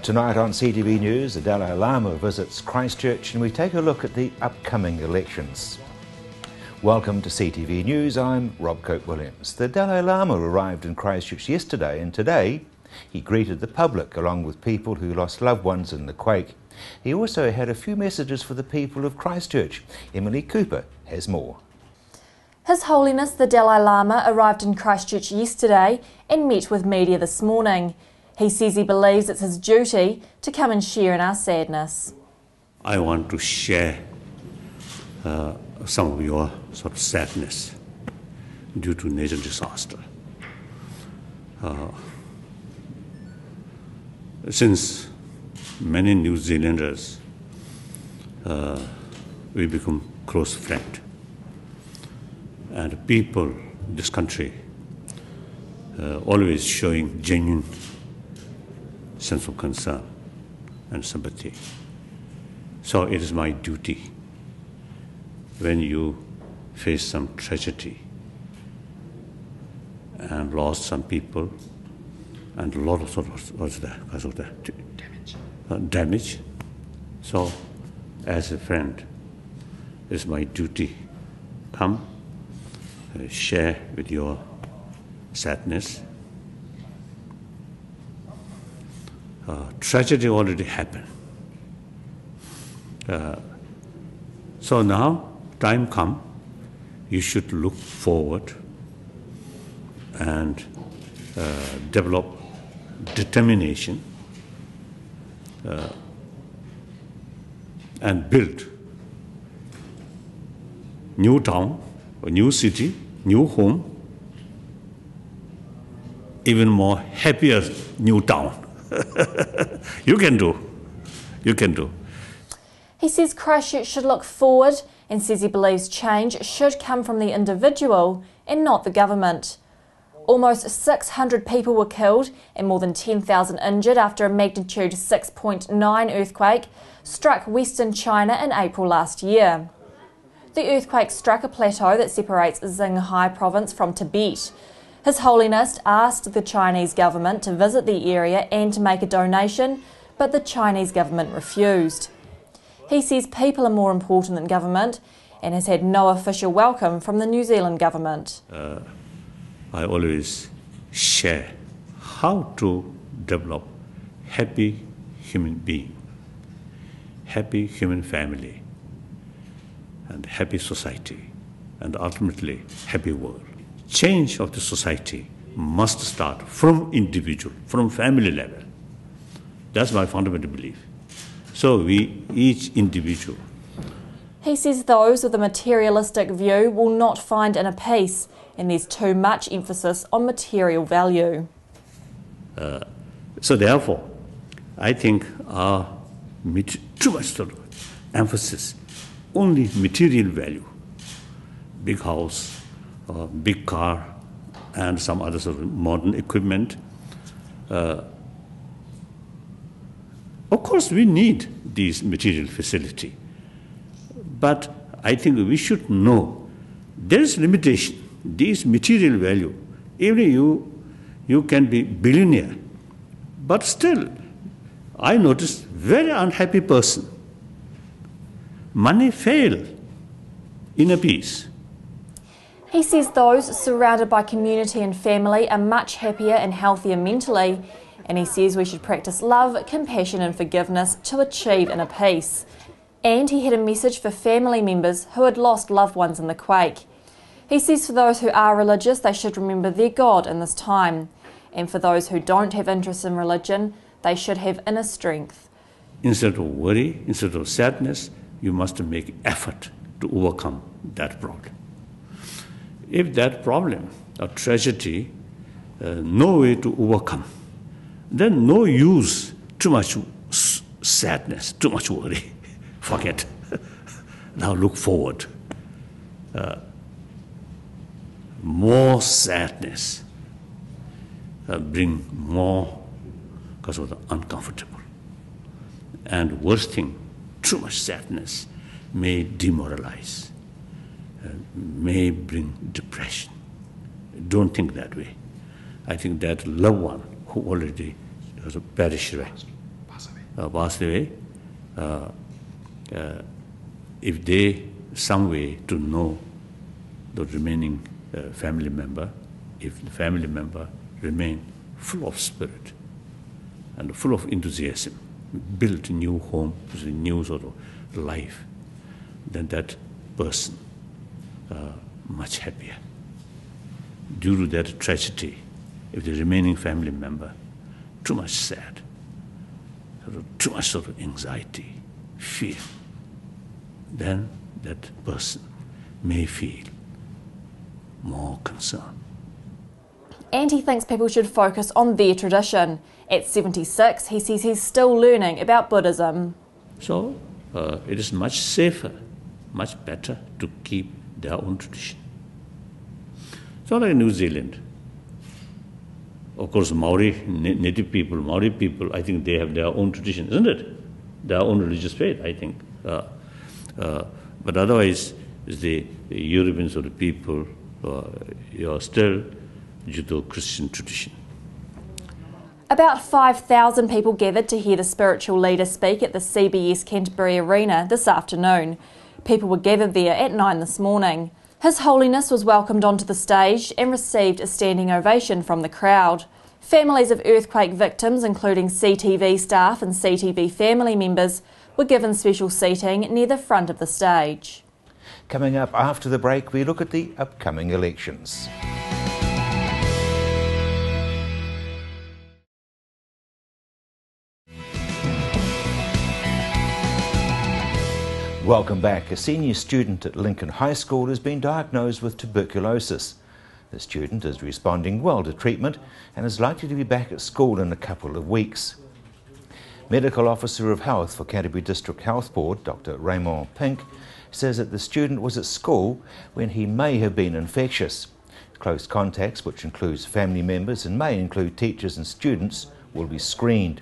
Tonight on CTV News, the Dalai Lama visits Christchurch and we take a look at the upcoming elections. Welcome to CTV News, I'm Rob Cope-Williams. The Dalai Lama arrived in Christchurch yesterday and today he greeted the public along with people who lost loved ones in the quake. He also had a few messages for the people of Christchurch. Emily Cooper has more. His Holiness the Dalai Lama arrived in Christchurch yesterday and met with media this morning. He says he believes it's his duty to come and share in our sadness. I want to share some of your sort of sadness due to natural disaster. Since many New Zealanders, we become close friends. And people in this country always showing genuine sense of concern and sympathy. So it is my duty when you face some tragedy and lost some people and a lot of damage. So as a friend, it's my duty come share with your sadness. Tragedy already happened. So now, time come, you should look forward and develop determination and build new town, a new city, new home, even more happier new town. You can do. He says Christchurch should look forward and says he believes change should come from the individual and not the government. Almost 600 people were killed and more than 10,000 injured after a magnitude 6.9 earthquake struck Western China in April last year. The earthquake struck a plateau that separates Xinghai province from Tibet. His Holiness asked the Chinese government to visit the area and to make a donation, but the Chinese government refused. He says people are more important than government and has had no official welcome from the New Zealand government. I always share how to develop happy human being, happy human family, and happy society, and ultimately happy world. Change of the society must start from individual, from family level. That's my fundamental belief. So we, each individual. He says those with a materialistic view will not find inner peace, and there's too much emphasis on material value. So therefore, I think our too much sort of emphasis only material value, big house, big car, and some other sort of modern equipment. Of course, we need these material facility, but I think we should know there is limitation. These material value, even you can be billionaire, but still, I noticed very unhappy person. Money fail inner peace. He says those surrounded by community and family are much happier and healthier mentally, and he says we should practice love, compassion and forgiveness to achieve inner peace. And he had a message for family members who had lost loved ones in the quake. He says for those who are religious, they should remember their God in this time, and for those who don't have interest in religion, they should have inner strength. Instead of worry, instead of sadness, you must make effort to overcome that problem. If that problem or tragedy, no way to overcome, then no use, too much sadness, too much worry, forget. Now look forward. More sadness, bring more because of the uncomfortable. And worst thing, too much sadness may demoralize, may bring depression. Don't think that way. I think that loved one who already has perished away, passed away, if they some way to know the remaining family member, if the family member remain full of spirit and full of enthusiasm, build a new home, a new sort of life, then that person much happier. Due to that tragedy, if the remaining family member too much sad, too much sort of anxiety, fear, then that person may feel more concern. And he thinks people should focus on their tradition. At 76, he says he's still learning about Buddhism. So it is much safer, much better to keep their own tradition. So like New Zealand, of course Maori, native people, Maori people, I think they have their own tradition, isn't it? Their own religious faith, I think. But otherwise, the European sort of people, you are still Judeo-Christian tradition. About 5,000 people gathered to hear the spiritual leader speak at the CBS Canterbury Arena this afternoon. People were gathered there at 9 this morning. His Holiness was welcomed onto the stage and received a standing ovation from the crowd. Families of earthquake victims, including CTV staff and CTV family members, were given special seating near the front of the stage. Coming up after the break, we look at the upcoming elections. Welcome back. A senior student at Lincoln High School has been diagnosed with tuberculosis. The student is responding well to treatment and is likely to be back at school in a couple of weeks. Medical Officer of Health for Canterbury District Health Board, Dr. Raymond Pink, says that the student was at school when he may have been infectious. Close contacts, which includes family members and may include teachers and students, will be screened.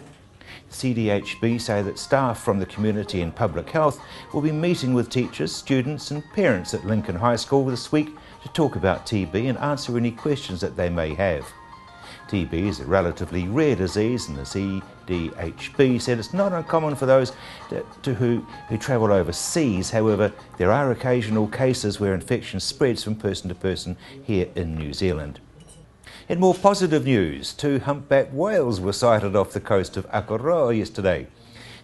CDHB say that staff from the community and public health will be meeting with teachers, students and parents at Lincoln High School this week to talk about TB and answer any questions that they may have. TB is a relatively rare disease, and the CDHB said it's not uncommon for those who travel overseas. However, there are occasional cases where infection spreads from person to person here in New Zealand. In more positive news, 2 humpback whales were sighted off the coast of Aotearoa yesterday.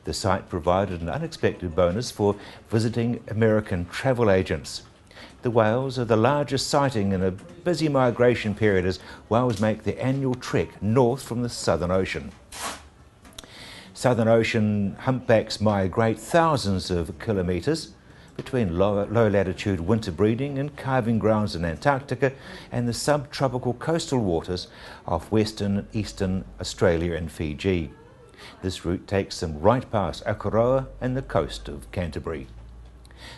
The sight provided an unexpected bonus for visiting American travel agents. The whales are the largest sighting in a busy migration period as whales make their annual trek north from the Southern Ocean. Southern Ocean humpbacks migrate thousands of kilometres between low-latitude winter breeding and calving grounds in Antarctica and the subtropical coastal waters off western and eastern Australia and Fiji. This route takes them right past Aotearoa and the coast of Canterbury.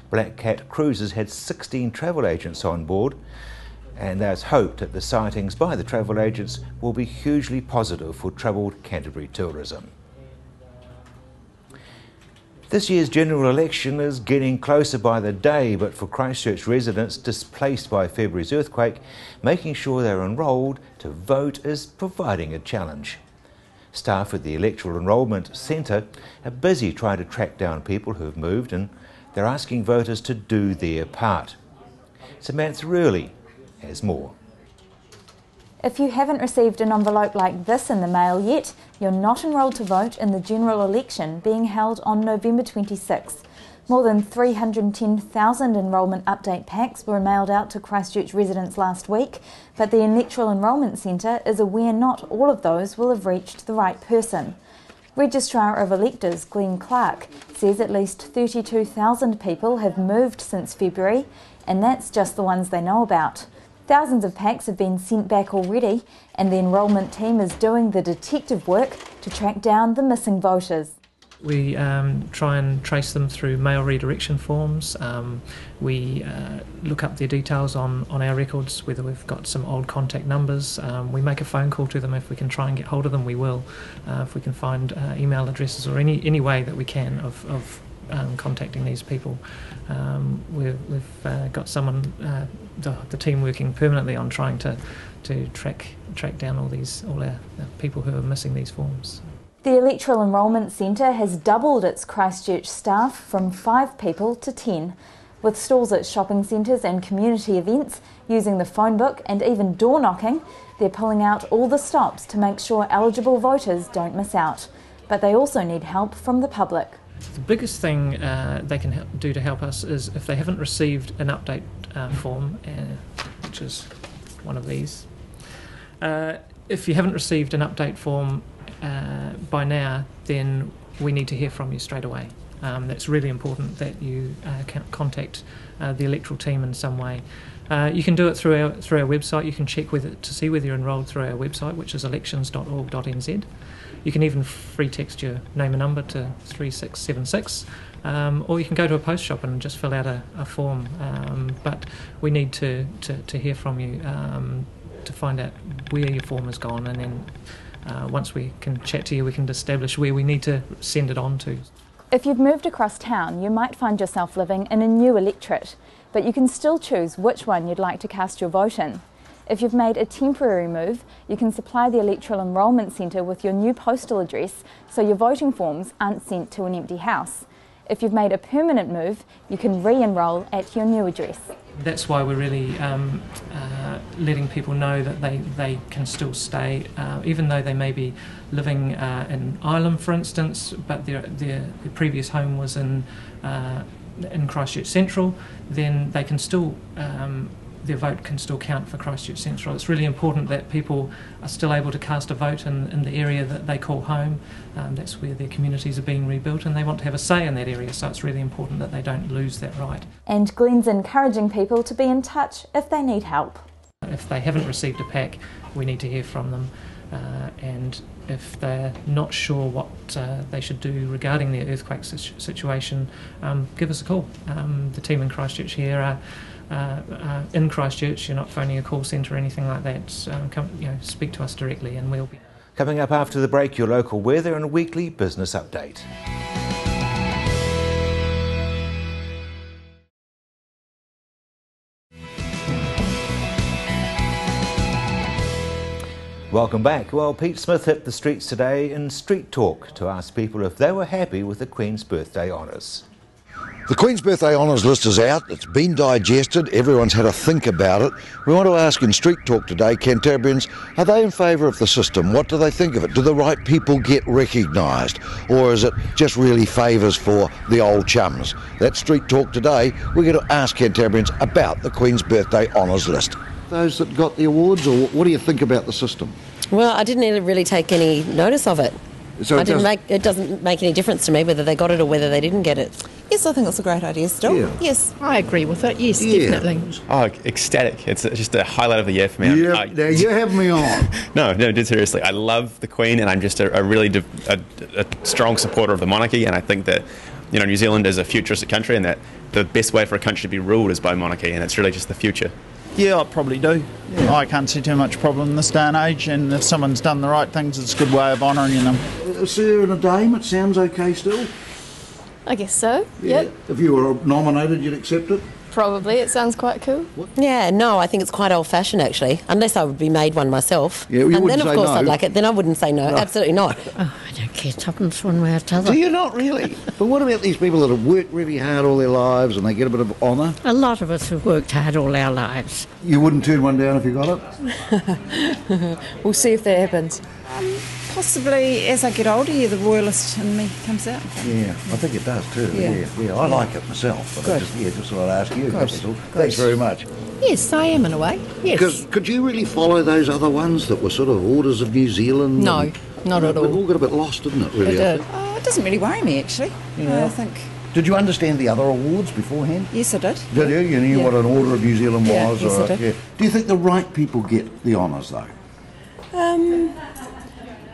Black Cat Cruises had 16 travel agents on board, and there's hope that the sightings by the travel agents will be hugely positive for troubled Canterbury tourism. This year's general election is getting closer by the day, but for Christchurch residents displaced by February's earthquake, making sure they're enrolled to vote is providing a challenge. Staff at the Electoral Enrolment Centre are busy trying to track down people who have moved, and they're asking voters to do their part. Samantha Rurley has more. If you haven't received an envelope like this in the mail yet, you're not enrolled to vote in the general election being held on November 26th. More than 310,000 enrolment update packs were mailed out to Christchurch residents last week, but the Electoral Enrolment Centre is aware not all of those will have reached the right person. Registrar of Electors Glenn Clark says at least 32,000 people have moved since February, and that's just the ones they know about. Thousands of packs have been sent back already, and the enrolment team is doing the detective work to track down the missing voters. We try and trace them through mail redirection forms. We look up their details on our records, whether we've got some old contact numbers. We make a phone call to them. If we can try and get hold of them, we will. If we can find email addresses or any way that we can of contacting these people. We've got someone, the team working permanently on trying to track down all our people who are missing these forms. The Electoral Enrolment Centre has doubled its Christchurch staff from 5 people to 10. With stalls at shopping centres and community events, using the phone book and even door knocking, they're pulling out all the stops to make sure eligible voters don't miss out. But they also need help from the public. The biggest thing they can do to help us is if they haven't received an update form, which is one of these. If you haven't received an update form by now, then we need to hear from you straight away. That's really important that you contact the electoral team in some way. You can do it through our website. You can check to see whether you're enrolled through our website, which is elections.org.nz. You can even free text your name and number to 3676, or you can go to a post shop and just fill out a form. But we need to hear from you to find out where your form has gone, and then once we can chat to you, we can establish where we need to send it on to. If you've moved across town, you might find yourself living in a new electorate, but you can still choose which one you'd like to cast your vote in. If you've made a temporary move, you can supply the Electoral Enrolment Centre with your new postal address so your voting forms aren't sent to an empty house. If you've made a permanent move, you can re-enrol at your new address. That's why we're really letting people know that they can still stay, even though they may be living in Ireland, for instance, but their previous home was in Christchurch Central, then they can still their vote can still count for Christchurch Central. It's really important that people are still able to cast a vote in the area that they call home. That's where their communities are being rebuilt, and they want to have a say in that area, so it's really important that they don't lose that right. And Glenn's encouraging people to be in touch if they need help. If they haven't received a pack, we need to hear from them, and if they're not sure what they should do regarding their earthquake situation, give us a call. The team in Christchurch here are in Christchurch. You're not phoning a call centre or anything like that. Come, speak to us directly, and we'll be. Coming up after the break, your local weather and a weekly business update. Welcome back. Well, Pete Smith hit the streets today in Street Talk to ask people if they were happy with the Queen's Birthday Honours. The Queen's Birthday Honours list is out, it's been digested, everyone's had a think about it. We want to ask in Street Talk today, Canterburyans, are they in favour of the system? What do they think of it? Do the right people get recognised? Or is it just really favours for the old chums? That's Street Talk today. We're going to ask Canterburyans about the Queen's Birthday Honours list. Those that got the awards, or what do you think about the system? Well, I didn't really take any notice of it. So it doesn't make any difference to me whether they got it or whether they didn't get it. Yes, I think it's a great idea still. Yeah. Yes. I agree with it, yes, definitely. Oh, ecstatic. It's just a highlight of the year for me. Yeah, now you have me on. No, seriously. I love the Queen, and I'm just a really strong supporter of the monarchy, and I think that New Zealand is a futuristic country, and that the best way for a country to be ruled is by monarchy, and it's really just the future. Yeah, I probably do. Yeah. I can't see too much problem in this day and age, and if someone's done the right things, it's a good way of honouring them. Sir and a dame, it sounds okay still? I guess so, yeah. Yep. If you were nominated, you'd accept it? Probably, it sounds quite cool. Yeah, no, I think it's quite old-fashioned actually, unless I would be made one myself. Yeah, well, and then of course no. I'd like it, then I wouldn't say no, absolutely not. Oh, I don't care tuppence one way or t'other. Do you not really? But what about these people that have worked really hard all their lives and they get a bit of honour? A lot of us have worked hard all our lives. You wouldn't turn one down if you got it? We'll see if that happens. Possibly as I get older, the royalist in me comes out. Yeah, I think it does too. Yeah, I like it myself. But Good. just thought I'd ask you. Thanks very much. Yes, I am in a way, yes. Because could you really follow those other ones that were sort of Orders of New Zealand? No, not at all. It all got a bit lost, didn't it, really? It did. It doesn't really worry me, actually. Yeah. I think... Did you understand the other awards beforehand? Yes, I did. Did you? You knew what an Order of New Zealand was? Yes, I did. Yeah. Do you think the right people get the honours, though?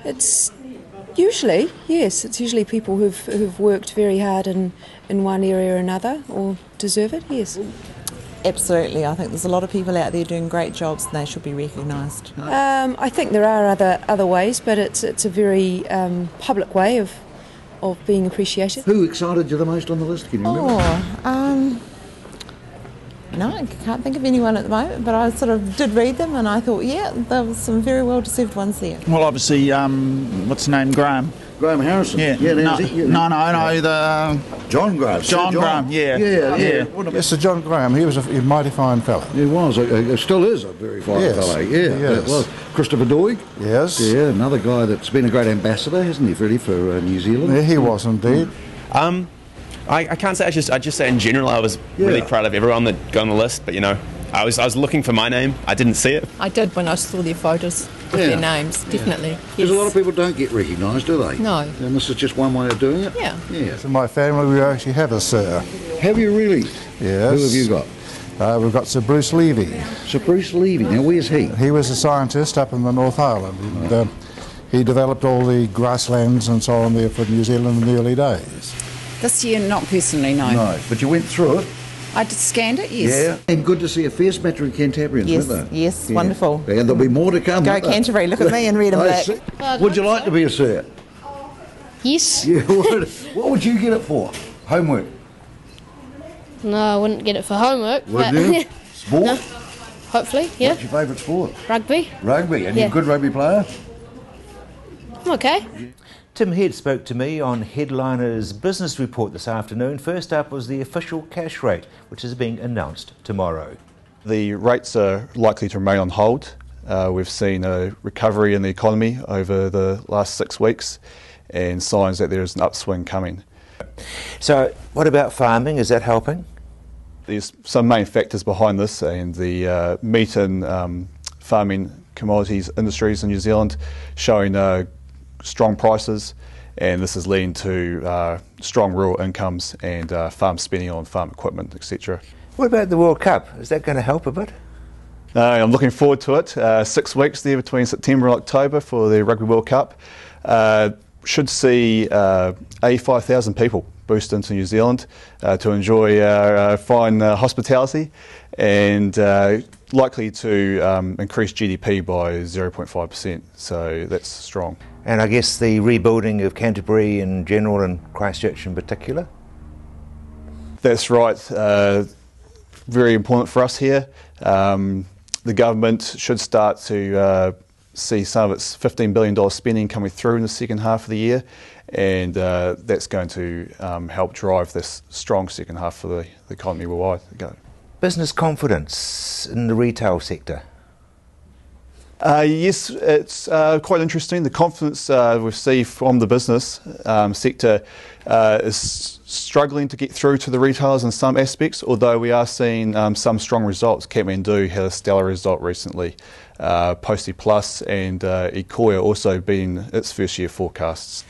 It's usually, yes, it's usually people who've worked very hard in one area or another or deserve it, yes. Absolutely, I think there's a lot of people out there doing great jobs and they should be recognised. I think there are other ways, but it's a very public way of being appreciated. Who excited you the most on the list, can you remember? No, I can't think of anyone at the moment, but I sort of did read them and I thought, yeah, there was some very well-deserved ones there. Well, obviously, what's the name, Graham Graham Harrison. Yeah, now, is it you? no, the John Graham. John Graham. Yeah. Yes, Sir John Graham. He was a mighty fine fellow. He was. Still is a very fine fellow. Yeah, yes. That was. Christopher Doig. Yes. Yeah, another guy that's been a great ambassador, hasn't he, really, for New Zealand? Yeah, he was indeed. I can't say. I just say in general, I was really proud of everyone that got on the list. But I was looking for my name. I didn't see it. I did when I saw their photos with their names, definitely. Because a lot of people don't get recognised, do they? No. And this is just one way of doing it? Yeah. In my family, we actually have a Sir. Have you really? Yes. Who have you got? We've got Sir Bruce Levy. Sir Bruce Levy. Now, where's he? He was a scientist up in the North Island. And, he developed all the grasslands and so on there for New Zealand in the early days. This year, not personally, no. No, but you went through it. I just scanned it, yes. Yeah, and good to see a fierce match of Canterburyans, weren't they? Yes, wonderful. And there'll be more to come. Go Canterbury, look at me in red and black. Would you like to be a Sir? Yes. Yeah, what would you get it for? Homework? No, I wouldn't get it for homework. Wouldn't you? Sport? No. Hopefully, yeah. What's your favourite sport? Rugby. Rugby, and you're a good rugby player? I'm okay. Tim Head spoke to me on Headliner's business report this afternoon. First up was the official cash rate, which is being announced tomorrow. The rates are likely to remain on hold. We've seen a recovery in the economy over the last 6 weeks and signs that there is an upswing coming. So what about farming? Is that helping? There's some main factors behind this, and the meat and farming commodities industries in New Zealand showing strong prices, and this is leading to strong rural incomes and farm spending on farm equipment, etc. What about the World Cup? Is that going to help a bit? I'm looking forward to it. 6 weeks there between September and October for the Rugby World Cup. Should see 85,000 people boost into New Zealand to enjoy fine hospitality, and likely to increase GDP by 0.5%, so that's strong. And I guess the rebuilding of Canterbury in general and Christchurch in particular? That's right. Very important for us here. The government should start to see some of its $15 billion spending coming through in the second half of the year, and that's going to help drive this strong second half for the economy worldwide. Business confidence in the retail sector? Yes, it's quite interesting. The confidence we see from the business sector is struggling to get through to the retailers in some aspects, although we are seeing some strong results. Kathmandu had a stellar result recently. Postie Plus and Ikoya also beating its first year forecasts.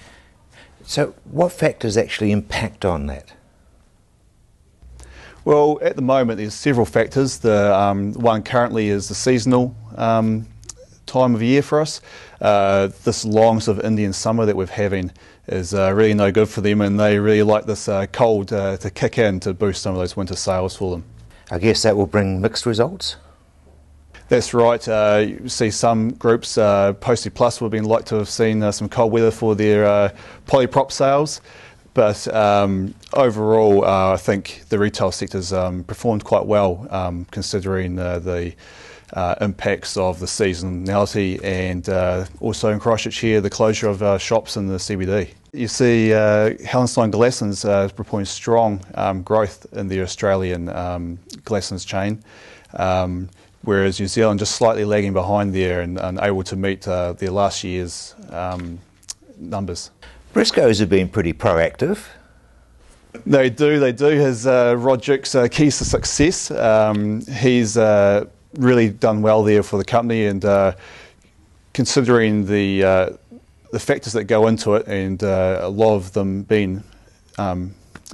So what factors actually impact on that? Well, at the moment there's several factors. The one currently is the seasonal time of year for us. This long sort of Indian summer that we're having is really no good for them, and they really like this cold to kick in to boost some of those winter sales for them. I guess that will bring mixed results? That's right. You see some groups, Postie Plus would have been like to have seen some cold weather for their polyprop sales, but overall I think the retail sector's performed quite well considering the impacts of the seasonality, and also in Christchurch here the closure of shops in the CBD. You see Hallenstein Glassons reporting strong growth in the Australian Glassons chain, whereas New Zealand just slightly lagging behind there and unable to meet their last year's numbers. Briscoes have been pretty proactive. They do. His Rod Duke's keys to success. He's really done well there for the company, and considering the factors that go into it, and a lot of them being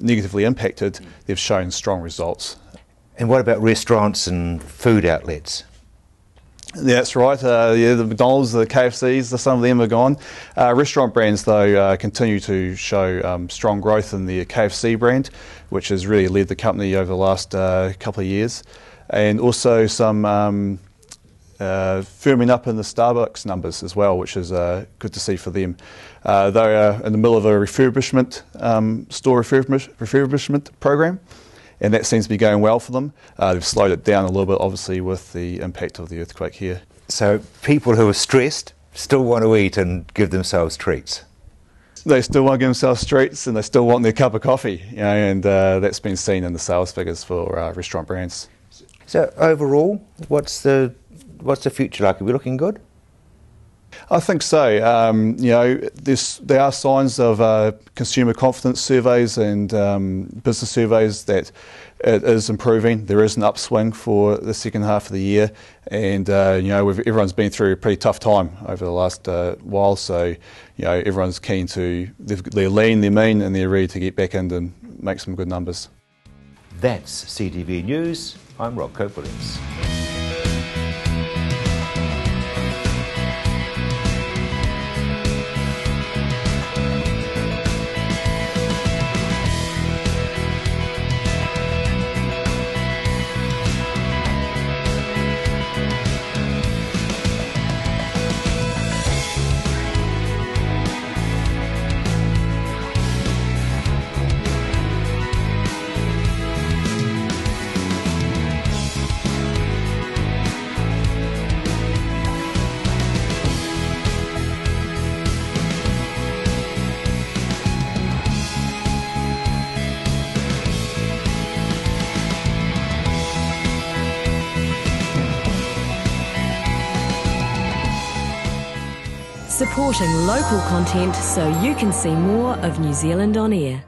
negatively impacted, they've shown strong results. And what about restaurants and food outlets? Yeah, that's right. The McDonald's, the KFCs, some of them are gone. Restaurant brands, though, continue to show strong growth in the KFC brand, which has really led the company over the last couple of years. And also some firming up in the Starbucks numbers as well, which is good to see for them. They are in the middle of a refurbishment, store refurbishment program, and that seems to be going well for them. They've slowed it down a little bit, obviously, with the impact of the earthquake here. So people who are stressed still want to eat and give themselves treats? they still want to give themselves treats and they still want their cup of coffee, and that's been seen in the sales figures for restaurant brands. So overall, what's the future like? Are we looking good? I think so. There are signs of consumer confidence surveys and business surveys that it is improving. There is an upswing for the second half of the year, and everyone's been through a pretty tough time over the last while. So everyone's keen to they're lean, they're mean, and they're ready to get back in and make some good numbers. That's CTV News. I'm Rob Cope-Williams. Supporting local content so you can see more of New Zealand on air.